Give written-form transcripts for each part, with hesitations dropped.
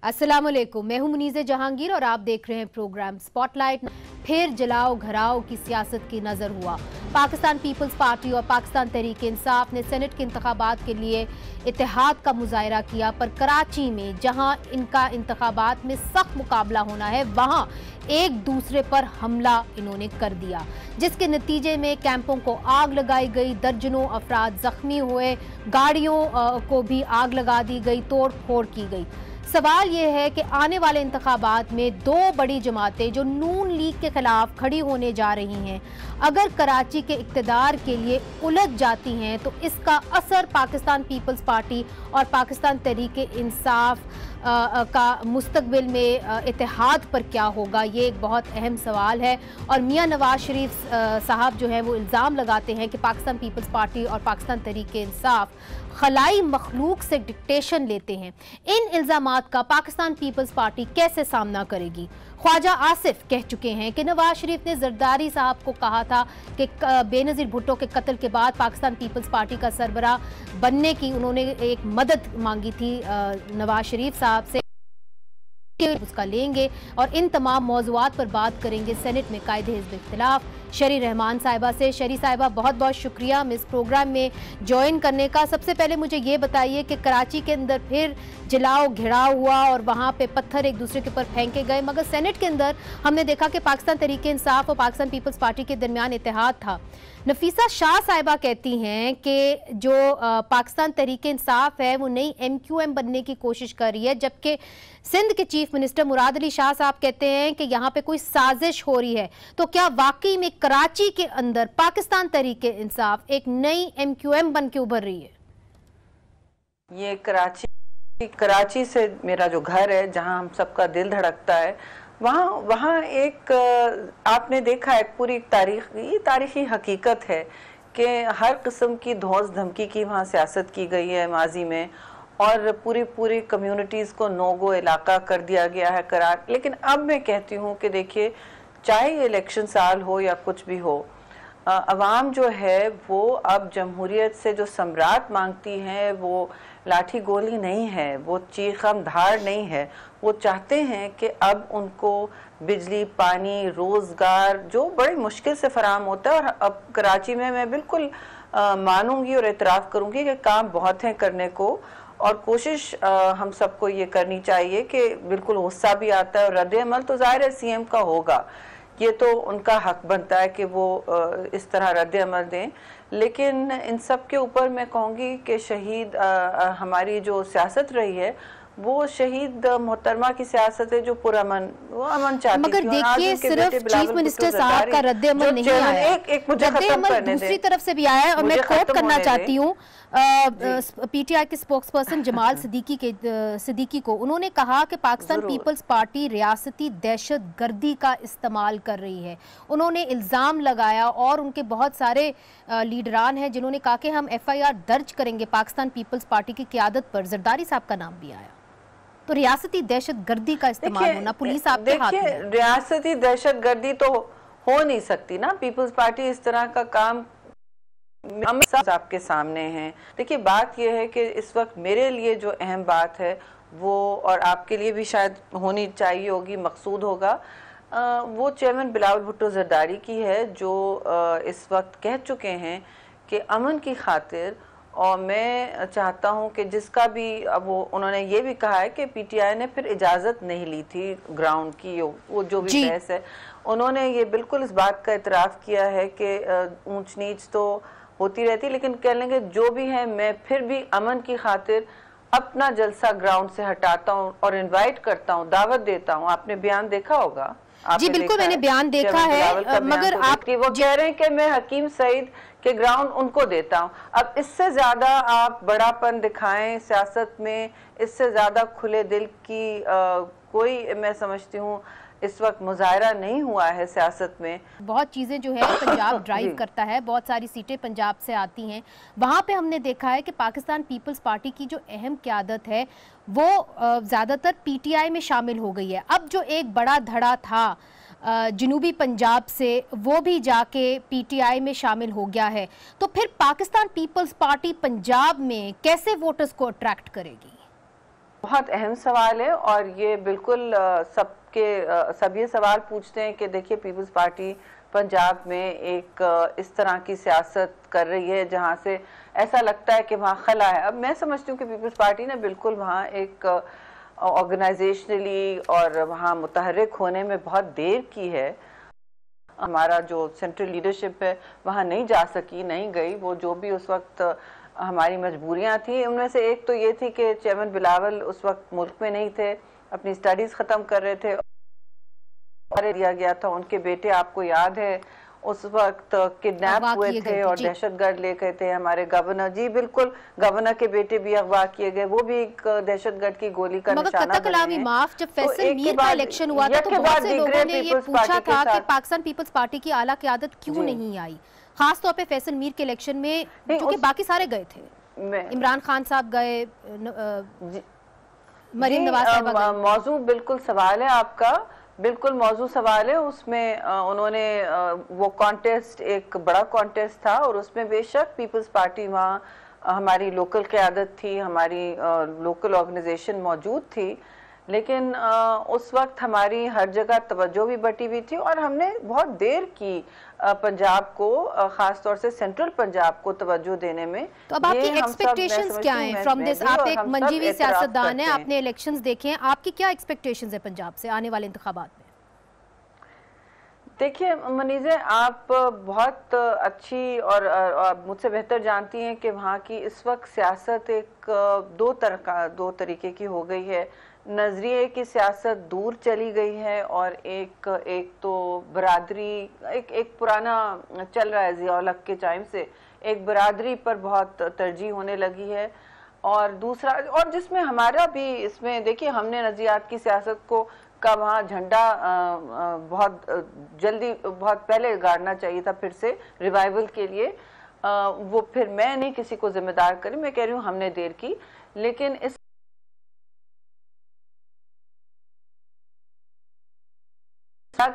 अस्सलाम वालेकुम, मैं हूं मुनीज़े जहांगीर और आप देख रहे हैं प्रोग्राम स्पॉटलाइट। फिर जलाओ घराओ की सियासत की नज़र हुआ। पाकिस्तान पीपल्स पार्टी और पाकिस्तान तहरीक इंसाफ ने सेनेट के इंतखाबात के लिए इत्तेहाद का मुजाहरा किया, पर कराची में जहां इनका इंतखाबात में सख्त मुकाबला होना है वहां एक दूसरे पर हमला इन्होंने कर दिया, जिसके नतीजे में कैंपों को आग लगाई गई, दर्जनों अफराद जख्मी हुए, गाड़ियों को भी आग लगा दी गई, तोड़ फोड़ की गई। सवाल यह है कि आने वाले इंतखाबात में दो बड़ी जमातें जो नून लीग के खिलाफ खड़ी होने जा रही हैं, अगर कराची के इक़्तिदार के लिए उलझ जाती हैं तो इसका असर पाकिस्तान पीपल्स पार्टी और पाकिस्तान तहरीक इंसाफ का मुस्तकबिल में इत्तेहाद पर क्या होगा, ये एक बहुत अहम सवाल है। और मियां नवाज शरीफ साहब जो है वो इल्ज़ाम लगाते हैं कि पाकिस्तान पीपल्स पार्टी और पाकिस्तान तहरीक इंसाफ खलाई मखलूक से डिक्टेशन लेते हैं। इन इल्ज़ामात का पाकिस्तान पीपल्स पार्टी कैसे सामना करेगी? ख्वाजा आसिफ कह चुके हैं कि नवाज शरीफ ने जरदारी साहब को कहा था कि बेनज़ीर भुट्टो के कत्ल के बाद पाकिस्तान पीपल्स पार्टी का सरबराह बनने की उन्होंने एक मदद मांगी थी नवाज शरीफ साहब से, उसका लेंगे और इन तमाम मौज़ूआत पर बात करेंगे सेनेट में कायदे हिज़्ब इख्तिलाफ शरी रहमान साहिबा से। शरी साहिबा, बहुत बहुत शुक्रिया इस प्रोग्राम में ज्वाइन करने का। सबसे पहले मुझे ये बताइए कि कराची के अंदर फिर जलाओ घिराव हुआ और वहाँ पे पत्थर एक दूसरे के ऊपर फेंके गए, मगर सेनेट के अंदर हमने देखा कि पाकिस्तान तहरीक इंसाफ और पाकिस्तान पीपल्स पार्टी के दरमियान इत्तेहाद था। नफीसा शाह साहिबा कहती हैं कि जो पाकिस्तान तहरीक इंसाफ है वो नई MQM बनने की कोशिश कर रही है, जबकि सिंध के चीफ मिनिस्टर मुराद अली शाह साहब कहते हैं कि यहाँ पे कोई साजिश हो रही है। तो क्या वाकई में कराची के अंदर पाकिस्तान तहरीक इंसाफ एक नई MQM बन के उभर रही है? ये कराची से मेरा जो घर है, जहाँ हम सबका दिल धड़कता है, वहाँ एक आपने देखा है पूरी तारीखी हकीकत है कि हर किस्म की धौंस धमकी की वहाँ सियासत की गई है माजी में, और पूरी कम्युनिटीज़ को नोगो इलाका कर दिया गया है करार। लेकिन अब मैं कहती हूँ कि देखिए, चाहे ये इलेक्शन साल हो या कुछ भी हो, अवाम जो है वो अब जमहूरियत से जो सम्राट मांगती है वो लाठी गोली नहीं है, वो चीखम धार नहीं है। वो चाहते हैं कि अब उनको बिजली, पानी, रोज़गार जो बड़ी मुश्किल से फराहम होता है, और अब कराची में मैं बिल्कुल मानूंगी और एतराफ़ करूंगी कि काम बहुत हैं करने को, और कोशिश हम सबको ये करनी चाहिए कि बिल्कुल गुस्सा भी आता है और रद्द अमल तो ज़ाहिर है CM का होगा, ये तो उनका हक बनता है कि वो इस तरह रद्द अमल दें। लेकिन इन सब के ऊपर मैं कहूँगी कि शहीद हमारी जो सियासत रही है वो शहीद मोहतरमा की सियासत है जो पुरअमन, वो अमन चाहती थी। मगर देखिए, सिर्फ चीफ मिनिस्टर साहब का रद्द अमल नहीं आया, एक मुझे खत्म करने दूसरी तरफ से भी आया है, और मैं कोट करना चाहती हूँ PTI के स्पोक्सपर्सन जमाल सिद्दीकी को। उन्होंने कहा कि पाकिस्तान पीपल्स पार्टी रियासती दहशत गर्दी का इस्तेमाल कर रही है। उन्होंने इल्ज़ाम लगाया, और उनके बहुत सारे लीडरान हैं जिन्होंने कहा कि हम FIR दर्ज करेंगे पाकिस्तान पीपल्स पार्टी की क़यादत पर। जरदारी साहब का नाम भी आया। तो रियासती दहशत गर्दी का इस्तेमाल होना पुलिस आपके हाथ में है। रियासती दहशत गर्दी तो हो नहीं सकती ना, पीपल्स पार्टी इस तरह का काम आपके सामने है। देखिए, बात यह है कि इस वक्त मेरे लिए जो अहम बात है वो, और आपके लिए भी शायद होनी चाहिए होगी, मकसूद होगा, वो चेयरमैन बिलावल भुट्टो जरदारी की है, जो इस वक्त कह चुके हैं कि अमन की खातिर, और मैं चाहता हूं कि जिसका भी, अब वो उन्होंने ये भी कहा है कि PTI ने फिर इजाज़त नहीं ली थी ग्राउंड की, वो जो भी बहस है, उन्होंने ये बिल्कुल इस बात का इतराफ़ किया है कि ऊंच नीच तो होती रहती, लेकिन कह लेंगे जो भी है, मैं फिर भी अमन की खातिर अपना जलसा ग्राउंड से हटाता हूँ और इनवाइट करता हूँ, दावत देता हूँ। आपने बयान देखा होगा? जी बिल्कुल, मैंने बयान देखा है, मगर आप वो कह रहे हैं कि मैं हकीम सईद के ग्राउंड उनको देता हूँ। अब इससे ज्यादा आप बड़ापन दिखाएं सियासत में, इससे ज्यादा खुले दिल की कोई, मैं समझती हूँ, इस वक्त मुजाहरा नहीं हुआ है सियासत में। बहुत चीज़ें जो है पंजाब ड्राइव करता है, बहुत सारी सीटें पंजाब से आती हैं, वहाँ पे हमने देखा है कि पाकिस्तान पीपल्स पार्टी की जो अहम क़यादत है वो ज़्यादातर PTI में शामिल हो गई है। अब जो एक बड़ा धड़ा था जनूबी पंजाब से, वो भी जाके PTI में शामिल हो गया है, तो फिर पाकिस्तान पीपल्स पार्टी पंजाब में कैसे वोटर्स को अट्रैक्ट करेगी? बहुत अहम सवाल है और ये बिल्कुल सब ये सवाल पूछते हैं कि देखिए पीपल्स पार्टी पंजाब में एक इस तरह की सियासत कर रही है जहाँ से ऐसा लगता है कि वहाँ खला है। अब मैं समझती हूँ कि पीपल्स पार्टी ने बिल्कुल वहाँ एक ऑर्गेनाइजेशनली और वहाँ मुतहर्रिक होने में बहुत देर की है। हमारा जो सेंट्रल लीडरशिप है वहाँ नहीं जा सकी, नहीं गई। वो जो भी उस वक्त हमारी मजबूरियां थी, उनमें से एक तो ये थी कि चेयरमैन बिलावल उस वक्त मुल्क में नहीं थे, अपनी स्टडीज ख़त्म कर रहे थे और दिया गया था। उनके बेटे, आपको याद है, उस वक्त किडनैप हुए थे और दहशतगर्द ले गए थे हमारे गवर्नर। जी बिल्कुल, गवर्नर के बेटे भी अगवा किए गए, वो भी एक दहशतगर्द की गोली का निशाना बने हैं। माफ, जब फैसल मीर का इलेक्शन हुआ था तो बहुत से लोगों ने ये पूछा था कि पाकिस्तान पीपल्स पार्टी की आला क़यादत क्यों नहीं आई, खास तौर पे फैसल मीर के इलेक्शन में, क्योंकि बाकी सारे गए थे, इमरान खान साहब गए, मरीम नवाज साहिबा गए। मौजू बिल्कुल सवाल है आपका, बिल्कुल मौजू सवाल है। उसमें उन्होंने वो कॉन्टेस्ट एक बड़ा कॉन्टेस्ट था और उसमें बेशक पीपल्स पार्टी वहाँ हमारी लोकल क़यादत थी, हमारी लोकल ऑर्गेनाइजेशन मौजूद थी, लेकिन उस वक्त हमारी हर जगह तवज्जो भी बटी हुई थी और हमने बहुत देर की पंजाब को, खास तौर से सेंट्रल पंजाब को तवज्जो देने में। तो अब आपकी एक्सपेक्टेशंस क्या हैं फ्रॉम दिस? आप एक मंजीवी सियासतदान हैं, आपने इलेक्शंस देखे हैं, आपकी क्या एक्सपेक्टेशंस है पंजाब से आने वाले इंतखाबात में? देखिए मनीज़े, आप बहुत अच्छी और मुझसे बेहतर जानती हैं कि वहाँ की इस वक्त सियासत एक दो तरीके की हो गई है। नजरिए की सियासत दूर चली गई है और एक तो बरादरी, एक पुराना चल रहा है ज़िया उल हक के टाइम से, एक बरादरी पर बहुत तरजीह होने लगी है। और दूसरा, और जिसमें हमारा भी इसमें, देखिए हमने नजरियात की सियासत को का वहाँ झंडा बहुत जल्दी, बहुत पहले गाड़ना चाहिए था फिर से रिवाइवल के लिए। वो फिर मैं नहीं किसी को जिम्मेदार करी, मैं कह रही हूँ हमने देर की, लेकिन इस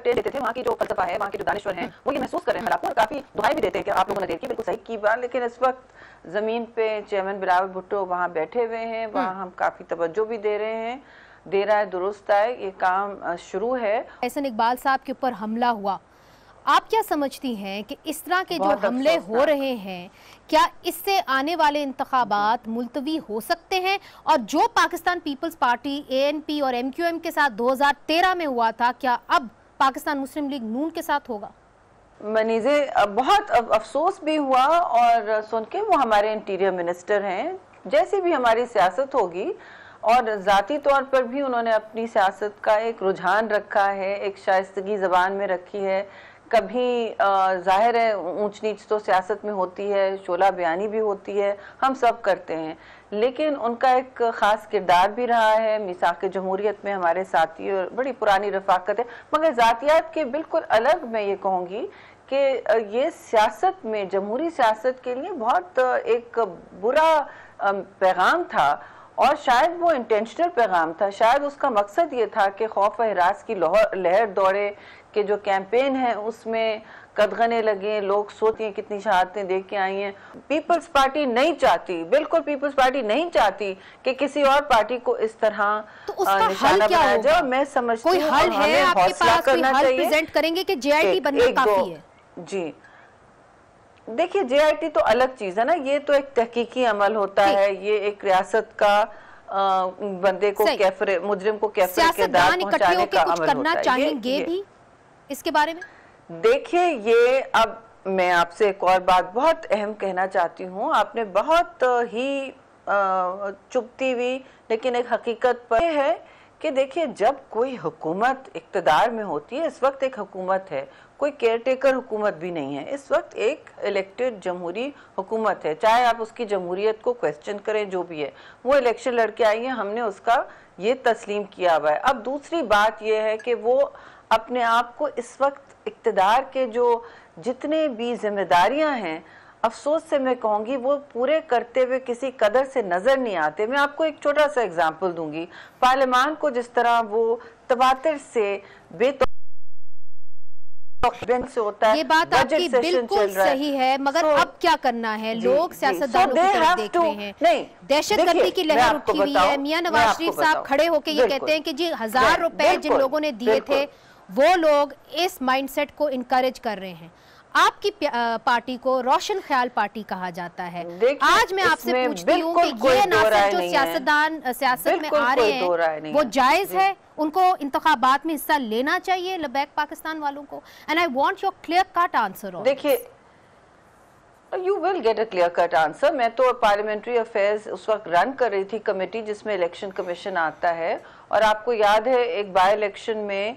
देते थे। वहाँ की जो फलसफा है, वहाँ के जो दानिश्वर हैं, वो ये महसूस कर रहे हैं आपको, और काफी दुआएं भी देते हैं कि आप लोगों ने देर की, बिल्कुल सही की बात। लेकिन इस वक्त जमीन पे चेयरमैन बिलावल भुट्टो वहाँ बैठे हुए हैं, वहाँ हम काफी तवज्जो भी दे रहे हैं, दे रहा है, दुरुस्त है, ये काम शुरू है। एहसन इकबाल साहब के ऊपर हमला हुआ, आप क्या समझती हैं कि इस तरह के जो हमले हो रहे हैं, क्या इससे आने वाले इंतखाबात मुलतवी हो सकते हैं? और जो पाकिस्तान पीपल्स पार्टी ANP और MQM के साथ 2013 में हुआ था, क्या अब पाकिस्तान मुस्लिम लीग नून के साथ होगा? मनीज़े, बहुत अफसोस भी हुआ और सुन के, वो हमारे इंटीरियर मिनिस्टर हैं, जैसी भी हमारी सियासत होगी, और ज़ाती तौर पर भी उन्होंने अपनी सियासत का एक रुझान रखा है, एक शाइस्तगी ज़बान में रखी है। कभी जाहिर है ऊंच नीच तो सियासत में होती है, शोला बयानी भी होती है, हम सब करते हैं, लेकिन उनका एक ख़ास किरदार भी रहा है। मिसाक जमहूरियत में हमारे साथी और बड़ी पुरानी रफ़ाकत है, मगर ज़ातियात के बिल्कुल अलग मैं ये कहूँगी कि ये सियासत में, जमहूरी सियासत के लिए बहुत एक बुरा पैगाम था, और शायद वो इंटेंशनल पैगाम था। शायद उसका मकसद ये था कि खौफ हिरास की लहर दौड़े, कि जो कैंपेन है उसमें कदगने लगे, लोग सोचते हैं कितनी शहादतें दे के आई हैं। पीपल्स पार्टी नहीं चाहती, बिल्कुल पीपल्स पार्टी नहीं चाहती कि किसी और पार्टी को इस तरह तो उसका हल क्या होगा? मैं समझती हूँ कोई हल है आपके पास, कोई हल प्रेजेंट करेंगे कि JIT बनना काफी है? जी देखिए, JIT तो अलग चीज है ना, ये तो एक तहकीकी अमल होता है, ये एक रियासत का बंदे को कैफरे, मुजरिम को कैफरे के दाद पहुंचाने का अमल करना चाहेंगे भी इसके बारे में? देखिए, ये अब मैं आपसे एक और बात बहुत अहम कहना चाहती हूँ। आपने बहुत ही चुभती हुई लेकिन एक हकीकत पर है कि देखिए, जब कोई हुकूमत इक़्तिदार में होती है, इस वक्त एक हुकूमत है, कोई केयरटेकर हुकूमत भी नहीं है, इस वक्त एक इलेक्टेड जमहूरी हुकूमत है। चाहे आप उसकी जमहूरियत को क्वेश्चन करें, जो भी है, वो इलेक्शन लड़के आई है, हमने उसका ये तस्लीम किया हुआ है। अब दूसरी बात यह है कि वो अपने आप को इस वक्त इक़्तिदार के जो जितने भी जिम्मेदारियां हैं, अफसोस से मैं कहूँगी वो पूरे करते हुए किसी कदर से नज़र नहीं आते। मैं आपको एक छोटा सा एग्जाम्पल दूंगी। पार्लियामान को जिस तरह वो तवातिर से बेतौर से होता है, ये बात आपकी बिल्कुल सही है, मगर अब क्या करना है? लोग सियासतदानों की तरफ देख रहे हैं, दहशतगर्दी की लहर उठी हुई है। मियां नवाज शरीफ साहब खड़े होकर ये कहते हैं कि जी 1000 रुपए जिन लोगों ने दिए थे वो लोग इस माइंडसेट को इनकरेज कर रहे हैं। आपकी पार्टी को रोशन ख्याल पार्टी कहा जाता है। आज मैं आपसे पूछती हूँ कि ये नासिर जो सियासतदान सियासत में आ रहे हैं वो जायज है? उनको इंतखाबात में हिस्सा लेना चाहिए लबैक पाकिस्तान वालों को? And I want your clear cut answer. देखिए, you will get a clear cut answer. मैं तो पार्लियामेंट्री अफेयर्स उस वक्त रन कर रही थी कमेटी जिसमें इलेक्शन कमीशन आता है, और आपको याद है एक बाय इलेक्शन में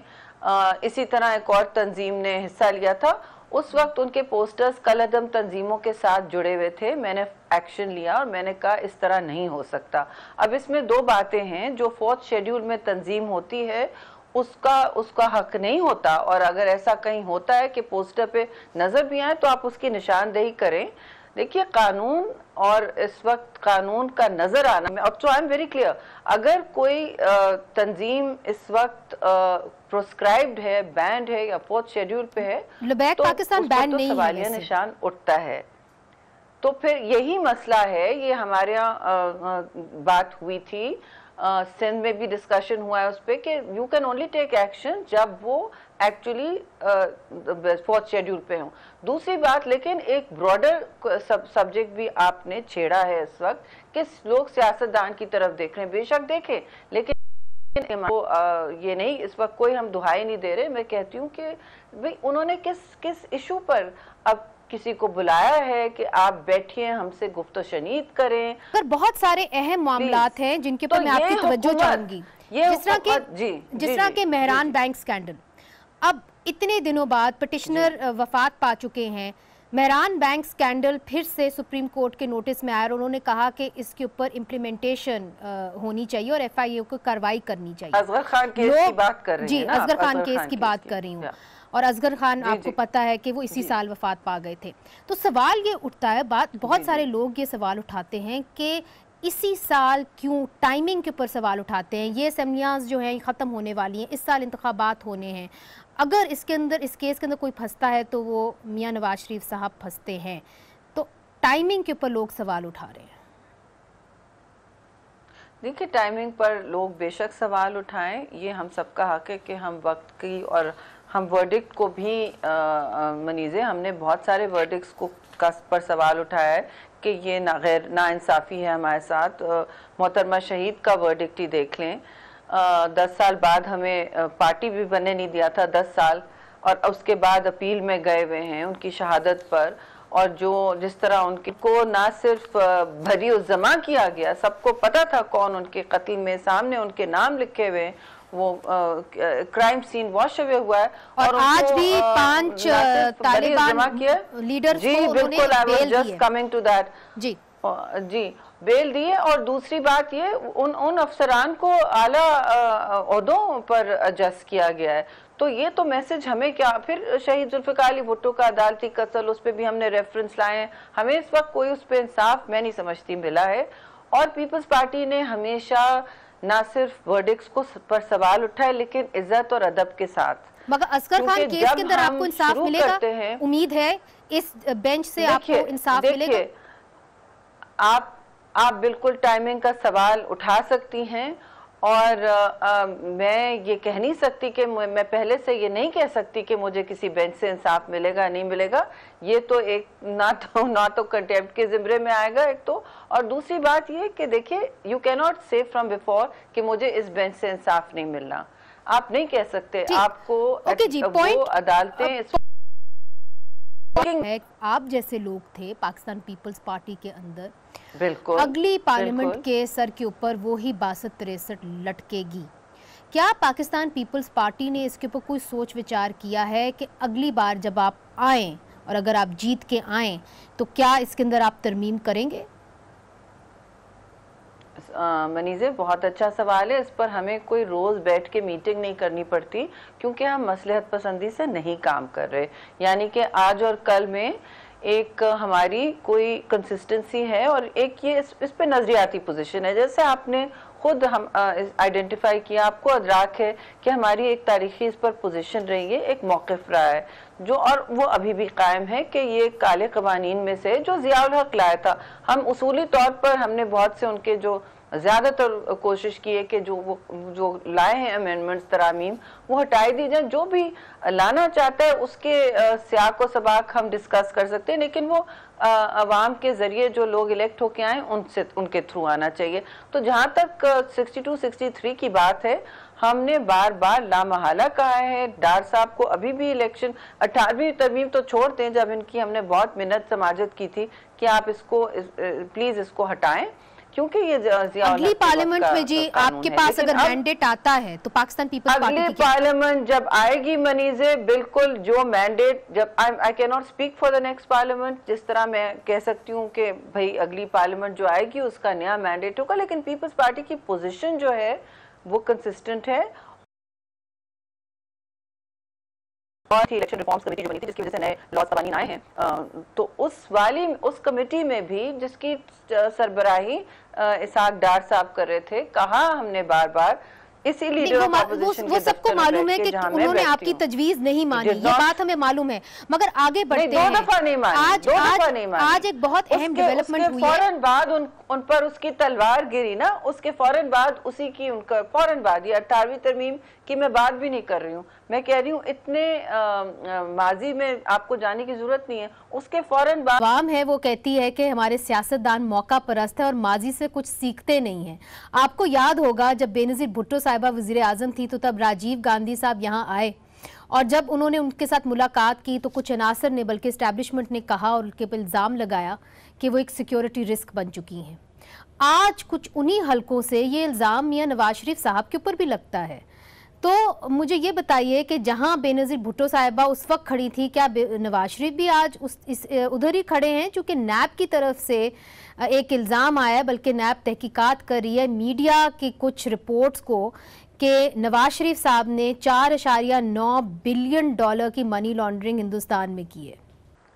इसी तरह एक और तंजीम ने हिस्सा लिया था। उस वक्त उनके पोस्टर्स कलअदम तंजीमों के साथ जुड़े हुए थे। मैंने एक्शन लिया और मैंने कहा इस तरह नहीं हो सकता। अब इसमें दो बातें हैं, जो 4th शेड्यूल में तंजीम होती है उसका हक नहीं होता, और अगर ऐसा कहीं होता है कि पोस्टर पे नजर भी आए तो आप उसकी निशानदेही करें। देखिए, कानून और इस वक्त कानून का नजर आना, अब तो आई एम वेरी क्लियर, अगर कोई तंजीम इस वक्त प्रोस्क्राइब्ड है, बैंड है या 4th शेड्यूल पे है, तो पाकिस्तान बैंड नहीं है, सवालिया निशान उठता है। तो फिर यही मसला है, ये हमारे यहाँ बात हुई थी, सिंध में भी डिस्कशन हुआ है उस पर कि you can only take action जब वो एक्चुअली 4th शेड्यूल पे हो। दूसरी बात, लेकिन एक ब्रॉडर सब्जेक्ट भी आपने छेड़ा है इस वक्त कि लोग सियासतदान की तरफ देख रहे हैं। बेशक देखें, लेकिन ये नहीं, इस वक्त कोई हम दुहाई नहीं दे रहे। मैं कहती हूँ कि भाई उन्होंने किस इशू पर अब किसी को बुलाया है कि आप बैठिए हमसे गुफ्तो शनीद करें। पर बहुत सारे अहम मामलात हैं जिनके पर मैं आपकी तवज्जो चाहूंगी, जिस तरह के मेहरान बैंक स्कैंडल। अब इतने दिनों बाद पिटिशनर वफात पा चुके हैं, मेहरान बैंक स्कैंडल फिर से सुप्रीम कोर्ट के नोटिस में आया और उन्होंने कहा कि इसके ऊपर इम्प्लीमेंटेशन होनी चाहिए और FIA को कार्रवाई करनी चाहिए। असगर खान केस की बात कर रही हैं ना? असगर खान केस की बात कर रही हूँ, और असगर खान आपको पता है कि वो इसी साल वफात पा गए थे। तो सवाल ये उठता है, बहुत सारे लोग ये सवाल उठाते हैं कि इसी साल क्यों, टाइमिंग के ऊपर सवाल उठाते हैं। ये असेंबलियाँ जो हैं ख़त्म होने वाली हैं, इस साल इंतखाबात होने हैं, अगर इसके अंदर इस केस के अंदर कोई फंसता है तो वो मियां नवाज शरीफ साहब फंसते हैं। तो टाइमिंग के ऊपर लोग सवाल उठा रहे हैं। देखिए, टाइमिंग पर लोग बेशक सवाल उठाएं, ये हम सबका हक है कि हम वक्त की, और हम वर्डिक्ट को भी मनीज़े, हमने बहुत सारे वर्डिक्ट्स को पर सवाल उठाया है कि ये नाइंसाफ़ी है हमारे साथ। मोहतरमा शहीद का वर्डिक्ट ही देख लें, 10 साल बाद हमें पार्टी भी बनने नहीं दिया था, 10 साल, और उसके बाद अपील में गए हुए हैं उनकी शहादत पर। और जो जिस तरह उनकी को ना सिर्फ भरी जमा किया गया, सबको पता था कौन उनके कत्ल में, सामने उनके नाम लिखे हुए, वो क्राइम सीन वॉश अवे हुआ है। और आज भी 5 तालिबान लीडर्स को उन्होंने bail just coming to that जी बेल दिए। और दूसरी बात ये, उन अफसरान को आला ओहदों पर एडजस्ट किया गया है। तो ये तो मैसेज हमें क्या, फिर शहीद जुल्फ़िकार अली भुट्टो का अदालती कत्ल, उस पर भी हमने रेफरेंस लाए हैं। हमें इस वक्त कोई उस पर इंसाफ मैं नहीं समझती मिला है। और पीपल्स पार्टी ने हमेशा ना सिर्फ वर्डिक्ट्स को पर सवाल उठाए, लेकिन इज्जत और अदब के साथ। मगर असगर खान केस के अंदर आपको इंसाफ मिलेगा? उम्मीद है इस बेंच से आपको इंसाफ मिलेगा? आप बिल्कुल टाइमिंग का सवाल उठा सकती हैं, और मैं ये कह नहीं सकती कि मैं पहले से ये नहीं कह सकती कि मुझे किसी बेंच से इंसाफ मिलेगा नहीं मिलेगा। ये तो एक ना तो कंटेम्प्ट के जिम्मे में आएगा एक तो, और दूसरी बात ये कि देखिए, यू कैन नॉट से फ्रॉम बिफोर कि मुझे इस बेंच से इंसाफ नहीं मिलना। आप नहीं कह सकते, आपको वो अदालतें आप जैसे लोग थे पाकिस्तान पीपल्स पार्टी के अंदर, बिल्कुल अगली पार्लियामेंट के सर के ऊपर वो ही 62-63 लटकेगी। क्या पाकिस्तान पीपल्स पार्टी ने इसके ऊपर कोई सोच विचार किया है कि अगली बार जब आप आएं और अगर आप जीत के आएं तो क्या इसके अंदर आप तरमीम करेंगे? मनीज़े, बहुत अच्छा सवाल है। इस पर हमें कोई रोज़ बैठ के मीटिंग नहीं करनी पड़ती, क्योंकि हम मसलहत पसंदी से नहीं काम कर रहे। यानी कि आज और कल में एक हमारी कोई कंसिस्टेंसी है, और एक ये इस पे नजरियाती पोजीशन है। जैसे आपने खुद हम आइडेंटिफाई किया, आपको अदराक है कि हमारी एक तारीखी इस पर पोजीशन रही है, एक मौक़िफ़ रहा है जो, और वो अभी भी कायम है कि ये काले क़वानीन में से जो ज़ियाउल हक़ लाया था, हम उसूली तौर पर हमने बहुत से उनके जो ज़्यादातर कोशिश की है कि जो लाए हैं अमेंडमेंट्स तरामीम वो हटाई दी जाए। जो भी लाना चाहता है उसके सियाक व सबाक हम डिस्कस कर सकते हैं, लेकिन वो अवाम के ज़रिए जो लोग इलेक्ट होके आए उनसे उनके थ्रू आना चाहिए। तो जहाँ तक 62-63 की बात है, हमने बार बार लामहला कहा है डार साहब को, अभी भी इलेक्शन 18वीं तरमीम तो छोड़ते हैं, जब इनकी हमने बहुत मिन्नत समाजत की थी कि आप इसको प्लीज इसको हटाएं, क्योंकि ये अगली पार्लियामेंट में जी आपके पास अगर मैंडेट आता है तो पाकिस्तान पीपल्स पार्टी अगली पार्लियामेंट जब आएगी मनीजे, बिल्कुल जो मैंडेट जब I can not speak for the next parliament, जिस तरह मैं कह सकती हूँ कि भाई अगली पार्लियामेंट जो आएगी उसका नया मैंडेट होगा, लेकिन पीपल्स पार्टी की पोजीशन जो है वो कंसिस्टेंट है। और इलेक्शन रिफॉर्म्स कमेटी जो बनी थी जिसकी वजह से नए लॉज कवानीन आए हैं, तो उस कमेटी में भी जिसकी सरबराही इसहाक डार साहब कर रहे थे, कहा हमने बार बार, इसीलिए वो सबको मालूम है कि उन्होंने आपकी तजवीज नहीं मानी, ये बात हमें मालूम है, मगर आगे बढ़ते हैं। 2 दफा नहीं मानी, आज एक बहुत अहम डेवलपमेंट हुई है। फौरन बाद उन पर उसकी तलवार गिरी ना, उसके फौरन बाद उसी की उनका फौरन बाद ये 18वीं तरमीम की मैं बात भी नहीं कर रही हूँ, मैं कह रही हूँ इतने माजी में आपको जाने की जरूरत नहीं है, उसके फौरन बाद आवाम है वो कहती है कि हमारे सियासतदान मौका परस्त है और माजी से कुछ सीखते नहीं हैं। आपको याद होगा जब बेनजीर भुट्टो साहिबा वजीर आजम थी तो तब राजीव गांधी साहब यहाँ आए और जब उन्होंने उनके साथ मुलाकात की तो कुछ अनासर ने बल्कि एस्टैब्लिशमेंट ने कहा और उनके पर इल्ज़ाम लगाया कि वो एक सिक्योरिटी रिस्क बन चुकी हैं। आज कुछ उन्हीं हलकों से ये इल्ज़ाम मियां नवाज शरीफ साहब के ऊपर भी लगता है। तो मुझे ये बताइए कि जहां बेनजीर भुट्टो साहिबा उस वक्त खड़ी थी, क्या नवाज शरीफ भी आज उधर ही खड़े हैं? चूंकि नैब की तरफ से एक इल्ज़ाम आया है, बल्कि नैब तहकीकात कर रही है मीडिया की कुछ रिपोर्ट्स को कि नवाज शरीफ साहब ने 4.9 बिलियन डॉलर की मनी लॉन्ड्रिंग हिंदुस्तान में की है।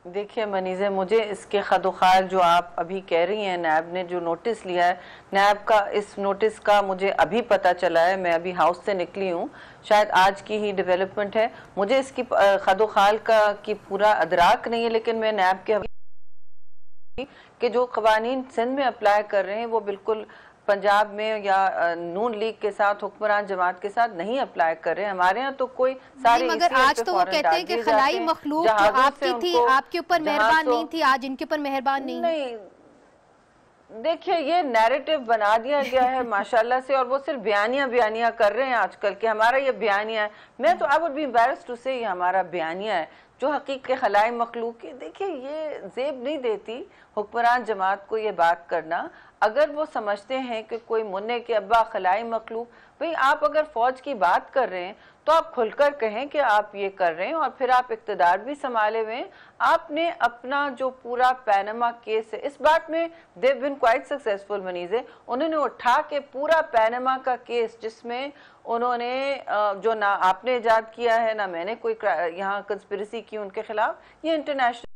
देखिए मनीज़े, मुझे इसके खदोखाल जो आप अभी कह रही हैं, नैब ने जो नोटिस लिया है, नैब का इस नोटिस का मुझे अभी पता चला है, मैं अभी हाउस से निकली हूँ, शायद आज की ही डेवलपमेंट है, मुझे इसकी खदोखाल का की पूरा अदराक नहीं है, लेकिन मैं नैब के जो कवानीन सिंध में अप्लाई कर रहे हैं वो बिल्कुल पंजाब में या नून लीग के साथ हुक्मरान जमात के साथ नहीं अप्लाई कर रहे हैं। हमारे यहाँ तो कोई सारे मगर आज तो वो कहते हैं कि खलाई मखलूक तो आपकी थी, आपके ऊपर मेहरबान नहीं थी, आज इनके ऊपर मेहरबान नहीं। देखिए ये नैरेटिव बना दिया गया है माशाल्लाह से, और वो सिर्फ बयानियां कर रहे हैं आजकल के हमारा ये बयानिया है। मैं तो I would be embarrassed to say ये हमारा बयानिया है जो हकीक के खलाई मखलूक की। देखिए ये जेब नहीं देती हुक्मरान जमात को ये बात करना। अगर वो समझते हैं कि कोई मुन्ने के अब्बा खलाई मखलूक, भाई आप अगर फौज की बात कर रहे हैं तो आप खुलकर कहें कि आप ये कर रहे हैं, और फिर आप इक़्तिदार भी संभाले हुए हैं। आपने अपना जो पूरा पैनामा केस है, इस बात में they have been quite successful मनीज़े, उन्होंने उठा के पूरा पैनामा का केस जिसमें उन्होंने जो ना आपने इजाद किया है ना मैंने कोई यहाँ कंस्पिरेसी की उनके खिलाफ, ये इंटरनेशनल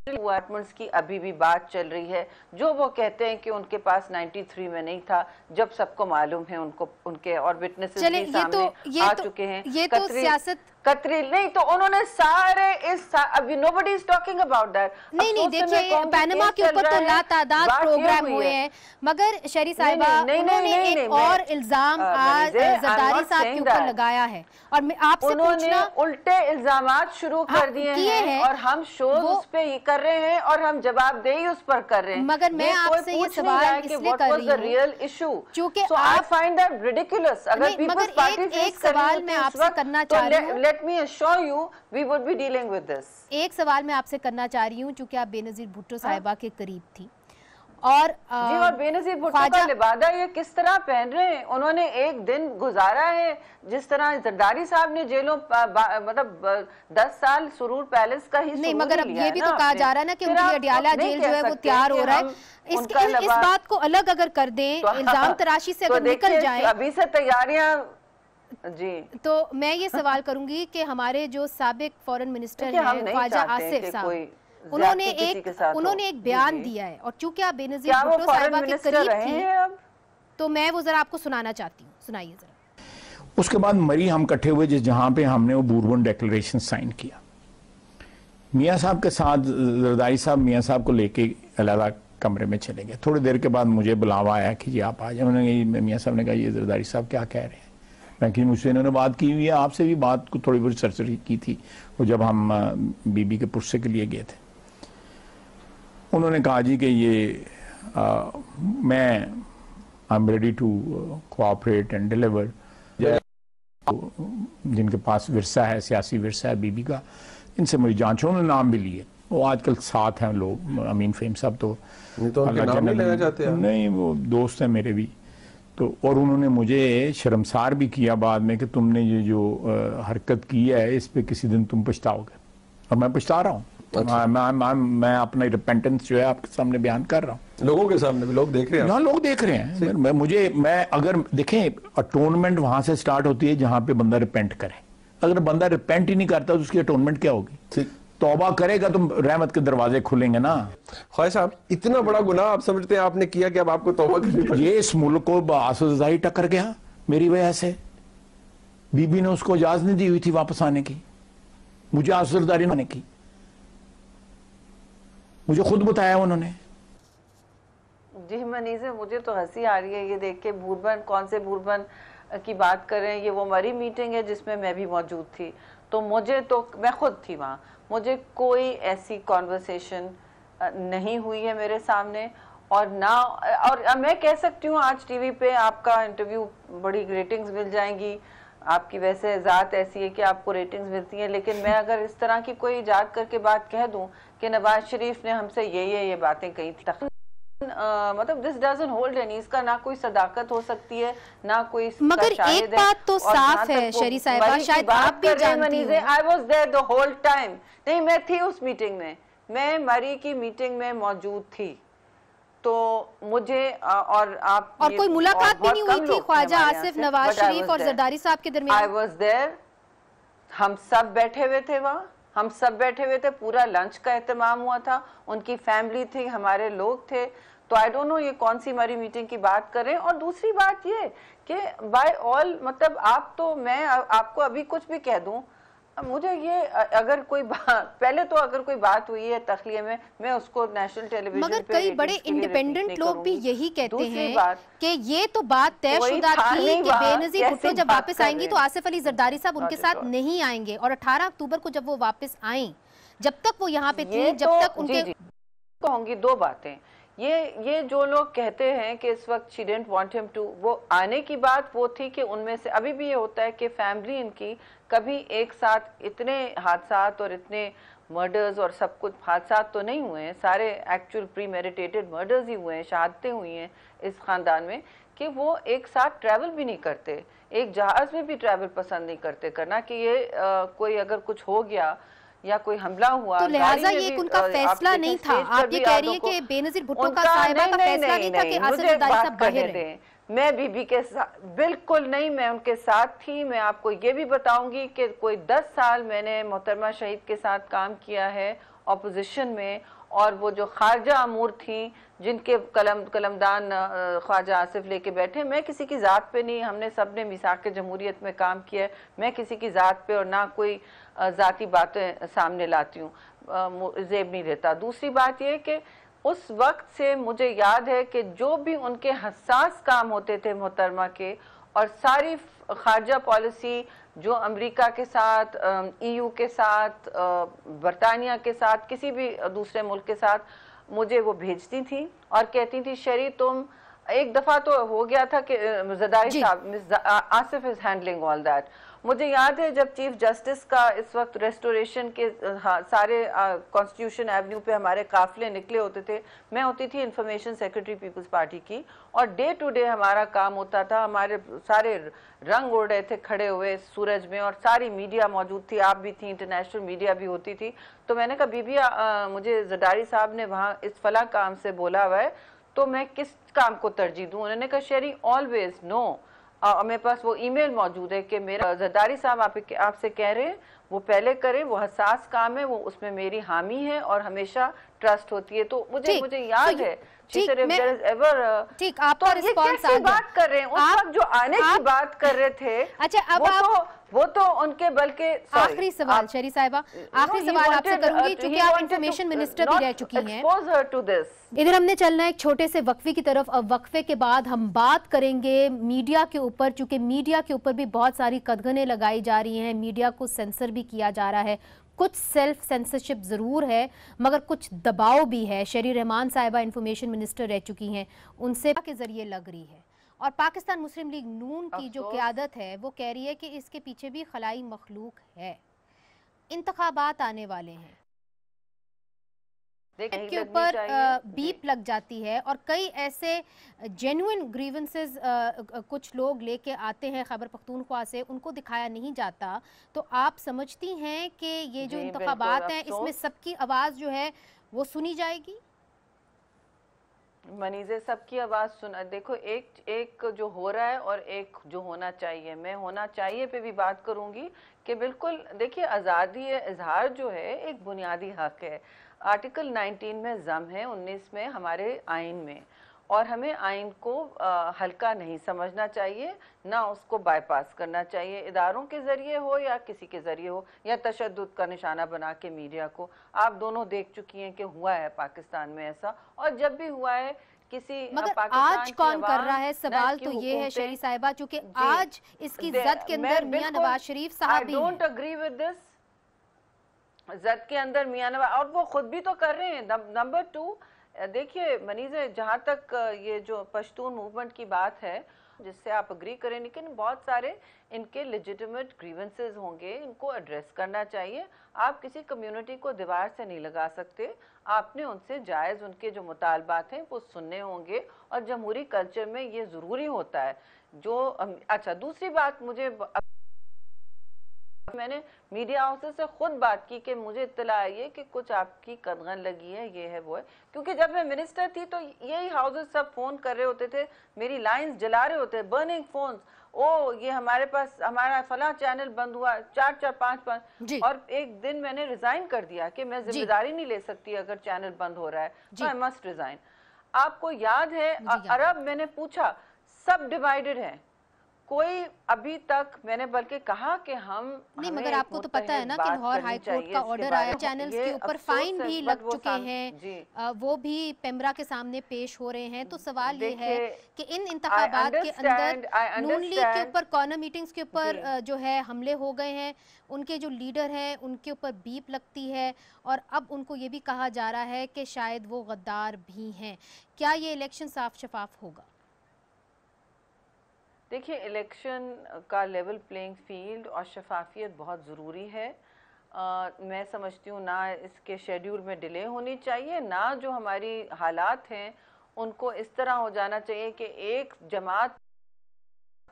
डिपार्टमेंट्स की अभी भी बात चल रही है। जो वो कहते हैं कि उनके पास 93 में नहीं था, जब सबको मालूम है उनको उनके और विटनेसेस भी सामने आ चुके हैं। ये तो सियासत कतरी नहीं तो उन्होंने सारे इस अभी nobody is talking about that. नहीं देखिए पैनामा के ऊपर तो लातादाद प्रोग्राम हुए हैं, मगर शरी साहिबा उन्होंने एक और इल्जाम आज जरदारी साहब के ऊपर लगाया है और मैं आपसे पूछना, उल्टे इल्जामात शुरू कर दिए हैं और हम शोज उस पे ये कर रहे हैं और हम जवाबदेही उस पर कर रहे हैं। मगर मैं आपसे ये सवाल इसलिए कर रही हूँ रियल इशू क्योंकि आई फाइंड दैट रिडिकुलस। अगर पीपल्स पार्टी एक सवाल मैं आपसे करना चाह रही हूँ, let me assure you we would be dealing with this. एक सवाल मैं आपसे करना चाह रही हूँ, चूंकि आप बेनजीर भुट्टो साहिबा के करीब थी और जी, और बेनजीर भुट्टो का लिबादा ये किस तरह पहन रहे हैं, उन्होंने एक दिन गुजारा है जिस तरह जरदारी साहब ने जेलों मतलब 10 साल सुरूर पैलेस का ही नहीं, मगर अब ये भी तो कहा जा रहा है ना कि उनकी अडियाला जेल जो है वो तैयार हो रहा है। इस बात को अलग अगर कर दें, इल्जाम तराशी से अगर निकल जाए, अभी से तैयारियां जी। तो मैं ये सवाल करूंगी कि हमारे जो साबिक फॉरेन मिनिस्टर हैं ख्वाजा आसिफ साहब, उन्होंने एक बयान दिया है और चूंकि आप बेनजीर भुट्टो साहिबा के करीब थी, तो मैं वो जरा आपको सुनाना चाहती हूँ, सुनाइए जरा। उसके बाद मरी हम इकट्ठे हुए जहां पे हमने वो बूरबन डिक्लेरेशन साइन किया। मियाँ साहब के साथ जरदारी साहब मियाँ साहब को लेके अलग कमरे में चले गए। थोड़ी देर के बाद मुझे बुलावा आया कि जी आप आ जाए। उन्होंने मियाँ साहब ने कहा ये जरदारी साहब क्या कह रहे हैं। मैं कि मुझसे इन्होंने बात की हुई है, आपसे भी बात को थोड़ी बहुत सरसरी की थी वो जब हम बीबी के पुरसे के लिए गए थे। उन्होंने कहा जी कि ये मैं I am ready to cooperate and deliver. जिनके पास विरसा है, सियासी विरसा है बीबी का, इनसे मुझे जांच। उन्होंने नाम भी लिए, वो आजकल साथ हैं लोग। अमीन फेम साहब तो नाम नहीं लेना चाहते हैं। नहीं, वो दोस्त हैं मेरे भी। तो और उन्होंने मुझे शर्मसार भी किया बाद में कि तुमने ये जो हरकत की है इस पे किसी दिन तुम पछताओगे। और मैं पछता रहा हूँ। अच्छा। मैं अपना रिपेंटेंस जो है आपके सामने बयान कर रहा हूँ। लोगों के सामने भी लोग देख रहे हैं। हाँ, लोग देख रहे हैं। मैं अगर देखें, अटोनमेंट वहां से स्टार्ट होती है जहां पे बंदा रिपेंट करे। अगर बंदा रिपेंट ही नहीं करता तो उसकी अटोनमेंट क्या होगी? तौबा करेगा तो रहमत के दरवाजे खुलेंगे ना। ख्वाजा साहब, इतना बड़ा गुनाह आप समझते हैं आपने किया कि अब आपको तौबा करनी पड़ी? ये इस मुल्क को बासुज़ाई टक्कर गया मेरी वजह से। बीबी ने उसको इजाजत नहीं दी हुई थी वापस आने की, मुझे आसुरदारी आने की। मुझे खुद बताया उन्होंने। जी मनीज़े, मुझे तो हंसी आ रही है ये देख के। बूरबन, कौन से बूरबन की बात कर रहे हैं? ये वो मरी मीटिंग है जिसमें मैं भी मौजूद थी। तो मैं खुद थी वहाँ। मुझे कोई ऐसी कॉन्वर्सेशन नहीं हुई है मेरे सामने। और मैं कह सकती हूँ आज टीवी पे आपका इंटरव्यू बड़ी रेटिंग्स मिल जाएंगी। आपकी वैसे ज़ात ऐसी है कि आपको रेटिंग्स मिलती हैं। लेकिन मैं अगर इस तरह की कोई इजाद करके बात कह दूं कि नवाज शरीफ ने हमसे ये बातें कही थी, मतलब दिस डजंट होल्ड एनी। इसका ना कोई सदाकत हो सकती है ना कोई। मगर एक बात तो साफ है शरी साहिबा, शायद आप भी जानती हैं। I was there the whole time. नहीं, मैं थी उस मीटिंग में, मैं मरी की मीटिंग में मौजूद थी। तो मुझे और कोई मुलाकात भी नहीं हुई थी ख्वाजा आसिफ, नवाज शरीफ और जरदारी साहब के दरमियान? I was there. हम सब बैठे हुए थे वहाँ, हम सब बैठे हुए थे। पूरा लंच का एहतमाम हुआ था, उनकी फैमिली थी, हमारे लोग थे। तो आई डोंट नो ये कौन सी मरी मीटिंग की बात कर रहे हैं। और दूसरी बात ये कि बाय ऑल, मतलब आप तो, मैं आपको अभी कुछ भी कह दूं, मुझे ये अगर कोई पहले तो अगर कोई बात हुई है तखलिए में, मैं उसको नेशनल टेलीविजन मगर कई बड़े इंडिपेंडेंट लोग भी यही कहते हैं कि ये तो बात तयशुदा थी कि बेनजीर भुट्टो जब वापस आएंगी तो आसिफ अली जरदारी साहब उनके साथ नहीं आएंगे। और 18 अक्टूबर को जब वो वापस आए, जब तक वो यहाँ पे थी, जब तक उनके कहूंगी दो बातें। ये जो लोग कहते हैं कि इस वक्त she didn't want him to, वो आने की बात वो थी कि उनमें से अभी भी ये होता है कि फैमिली इनकी कभी एक साथ इतने हादसात और इतने मर्डर्स और सब कुछ हादसात तो नहीं हुए हैं, सारे एक्चुअल प्रीमेडिटेटेड मर्डर्स ही हुए हैं, शहादतें हुई हैं इस ख़ानदान में, कि वो एक साथ ट्रैवल भी नहीं करते, एक जहाज़ में भी ट्रैवल पसंद नहीं करते करना। कि ये कोई अगर कुछ हो गया या कोई हमला हुआ तो लिहाजा ये उनका फैसला नहीं था। आप ये कह रही हैं कि बेनजीर भुट्टो का साहिबा का फैसला नहीं था कि आसिफ जरदारी साहब बाहर रहें। मैं बीबी के साथ बिल्कुल नहीं, मैं उनके साथ थी। मैं आपको ये भी बताऊंगी कि कोई 10 साल मैंने मोहतरमा शहीद के साथ काम किया है अपोजिशन में। और वो जो ख्वाजा अमूर थी जिनके कलमदान ख्वाजा आसिफ लेके बैठे, मैं किसी की ज़ात पे नहीं, हमने सब ने मिसाक जमहूरियत में काम किया है, मैं किसी की ज़ात पे और ना कोई ज़ाती बातें सामने लाती हूँ, जेब नहीं देता। दूसरी बात ये कि उस वक्त से मुझे याद है कि जो भी उनके हसास काम होते थे मोहतरमा के, और सारी खारजा पॉलिसी जो अमेरिका के साथ, EU के साथ, बरतानिया के साथ, किसी भी दूसरे मुल्क के साथ, मुझे वो भेजती थी और कहती थी शरी तुम, एक दफ़ा तो हो गया था कि जरदारी साहब, Asif is handling all that. मुझे याद है जब चीफ जस्टिस का इस वक्त रेस्टोरेशन के सारे कॉन्स्टिट्यूशन एवेन्यू पे हमारे काफिले निकले होते थे, मैं होती थी इंफॉर्मेशन सेक्रेटरी पीपल्स पार्टी की, और डे टू डे हमारा काम होता था। हमारे सारे रंग उड़ रहे थे खड़े हुए सूरज में, और सारी मीडिया मौजूद थी, आप भी थी, इंटरनेशनल मीडिया भी होती थी। तो मैंने कहा बीबी मुझे जरदारी साहब ने वहाँ इस फला काम से बोला हुआ है, तो मैं किस काम को तरजीह दूँ? उन्होंने कहा शेरी ऑलवेज नो। मेरे पास वो ईमेल मौजूद है कि मेरा जरदारी साहब आपसे कह रहे हैं वो पहले करे, वो हसास काम है, वो उसमें मेरी हामी है और हमेशा ट्रस्ट होती है। तो मुझे याद है ठीक, तो आपका ये रिस्पॉन्स कैसी बात कर रहे हैं, उस वक्त जो आने की बात कर रहे थे। अच्छा, अब वो तो उनके बल्कि आखिरी सवाल शरी साहिबा, आखिरी सवाल आपसे करूंगी क्योंकि आप इंफॉर्मेशन मिनिस्टर भी रह चुकी हैं। इधर हमने चलना है एक छोटे से वक्फे की तरफ। अब वक्फे के बाद हम बात करेंगे मीडिया के ऊपर, चूंकि मीडिया के ऊपर भी बहुत सारी कदगनें लगाई जा रही हैं, मीडिया को सेंसर भी किया जा रहा है, कुछ सेल्फ सेंसरशिप जरूर है मगर कुछ दबाव भी है। शरी रहमान साहिबा इंफॉर्मेशन मिनिस्टर रह चुकी हैं, उनसे के जरिए लग रही है। और पाकिस्तान मुस्लिम लीग नून की जो क़यादत है वो कह रही है कि इसके पीछे भी खलाई मखलूक है। इंतखाबात आने वाले हैं, के ऊपर बीप लग जाती है और कई ऐसे जेन्युइन ग्रीवेंसेस कुछ लोग लेके आते हैं खैबर पख्तूनख्वा से, उनको दिखाया नहीं जाता। तो आप समझती हैं कि ये जो इंतखाबात हैं इसमें सबकी आवाज़ जो है वो सुनी जाएगी? मनीज़े, सबकी आवाज़ सुना। देखो, एक जो हो रहा है और एक जो होना चाहिए, मैं होना चाहिए पे भी बात करूंगी कि बिल्कुल देखिए, आज़ादी इजहार जो है एक बुनियादी हक है। आर्टिकल 19 में जम है, 19 में हमारे आइन में, और हमें आइन को हल्का नहीं समझना चाहिए, ना उसको बाईपास करना चाहिए, इदारों के ज़रिए हो या किसी के ज़रिए हो, या तशद्दुद का निशाना बना के मीडिया को। आप दोनों देख चुकी हैं कि हुआ है पाकिस्तान में ऐसा, और जब भी हुआ है किसी मगर आज कौन कर रहा है? सवाल तो ये है शरी साहिबा, चूंकि आज इसकी जद के अंदर मियां नवाज शरीफ साहब भी हैं। I don't agree with this। जद के अंदर मियां नवाज, और वो खुद भी तो कर रहे हैं। नंबर 2, देखिए मनीज़े, जहाँ तक ये जो पश्तून मूवमेंट की बात है, जिससे आप अग्री करें, लेकिन बहुत सारे इनके लेजिटिमेट ग्रीवेंसेस होंगे, इनको एड्रेस करना चाहिए। आप किसी कम्युनिटी को दीवार से नहीं लगा सकते, आपने उनसे जायज़ उनके जो मुतालबात हैं वो सुनने होंगे, और जमहूरी कल्चर में ये ज़रूरी होता है। जो अच्छा, दूसरी बात, मैंने मीडिया हाउसेस से खुद बात की कि मुझे इत्तला आई है कि कुछ आपकी कदगन लगी है, ये है वो है, क्योंकि जब मैं मिनिस्टर थी तो यही हाउसेस सब फोन कर रहे होते थे, मेरी लाइंस जला रहे होते, बर्निंग फोन्स, ओ ये हमारे पास हमारा फला चैनल बंद हुआ, 4-4, 5-5। और एक दिन मैंने रिजाइन कर दिया कि मैं जिम्मेदारी नहीं ले सकती अगर चैनल बंद हो रहा है, तो आई मस्ट रिजाइन। आपको याद है अरब, मैंने पूछा, सब डिवाइडेड है, कोई अभी तक, मैंने बल्कि कहा कि हम नहीं, मगर आपको तो पता है ना कि लाहौर हाई कोर्ट का ऑर्डर आया, चैनल्स के ऊपर फाइन भी लग चुके हैं, वो भी पेमरा के सामने पेश हो रहे हैं। तो सवाल ये है कि इन इंतखाबात के अंदर नून लीग के ऊपर कॉर्नर मीटिंग्स के ऊपर जो है हमले हो गए हैं, उनके जो लीडर हैं उनके ऊपर बीप लगती है, और अब उनको ये भी कहा जा रहा है कि शायद वो गद्दार भी हैं। क्या ये इलेक्शन साफ शफाफ होगा? देखिए, इलेक्शन का लेवल प्लेइंग फील्ड और शफाफियत बहुत ज़रूरी है। मैं समझती हूँ ना इसके शेड्यूल में डिले होनी चाहिए, ना जो हमारी हालात हैं उनको इस तरह हो जाना चाहिए कि एक जमात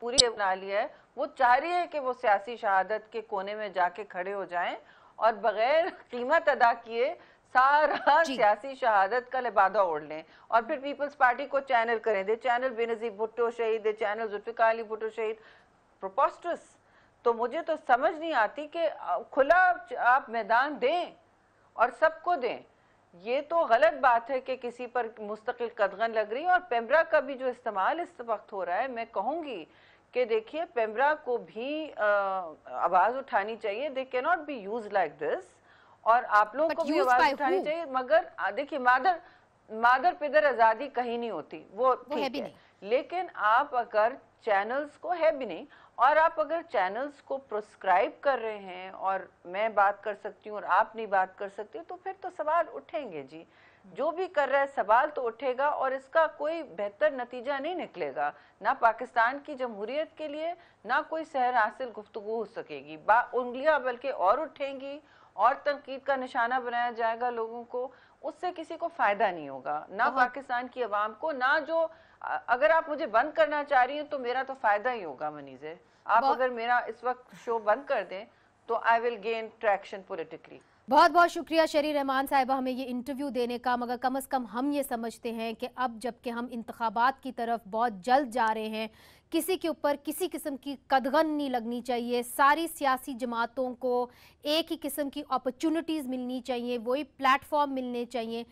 पूरी बना लिया है, वो चाह रही है कि वो सियासी शहादत के कोने में जाके खड़े हो जाएं और बगैर कीमत अदा किए सारा सियासी शहादत का लिबादा ओढ़ लें, और फिर पीपल्स पार्टी को चैनल करें, दे चैनल बेनज़ीर भुट्टो शहीद, दे चैनल जुल्फ़िकार अली भुट्टो शहीद। प्रोपोस्टस। तो मुझे तो समझ नहीं आती कि खुला आप मैदान दें और सबको दें। ये तो गलत बात है कि किसी पर मुस्तकिल कदगन लग रही है। और पेमरा का भी जो इस्तेमाल इस वक्त हो रहा है, मैं कहूँगी कि देखिए, पेमरा को भी आवाज़ उठानी चाहिए, they can not be use like this, और आप लोगों को भी आवाज उठानी चाहिए। मगर देखिए, मादर पिदर आज़ादी कहीं नहीं होती, वो ठीक है, लेकिन आप अगर चैनल्स को, है भी नहीं, और आप अगर चैनल्स को प्रोस्क्राइब कर रहे हैं, और मैं बात कर सकती हूँ और आप नहीं बात कर सकते, तो फिर तो सवाल उठेंगे जी। जो भी कर रहा है सवाल तो उठेगा, और इसका कोई बेहतर नतीजा नहीं निकलेगा, ना पाकिस्तान की जमहूरियत के लिए, ना कोई सहर हासिल गुफ्तगू हो सकेगी। उंगलियां बल्कि और उठेंगी, और तनकीद का निशाना बनाया जाएगा लोगों को, उससे किसी को फायदा नहीं होगा, ना पाकिस्तान की आवाम को, ना जो, अगर आप मुझे बंद करना चाह रही हैं तो मेरा तो फायदा ही होगा मनीज़े। आप अगर मेरा इस वक्त शो बंद कर दें तो I will gain traction politically. बहुत बहुत शुक्रिया शरी रहमान साहिबा हमें ये इंटरव्यू देने का। मगर कम से कम हम ये समझते हैं कि अब जबकि हम इंतखाबात की तरफ बहुत जल्द जा रहे हैं, किसी के ऊपर किसी किस्म की कदगन नहीं लगनी चाहिए। सारी सियासी जमातों को एक ही किस्म की अपॉर्चुनिटीज़ मिलनी चाहिए, वही प्लेटफॉर्म मिलने चाहिए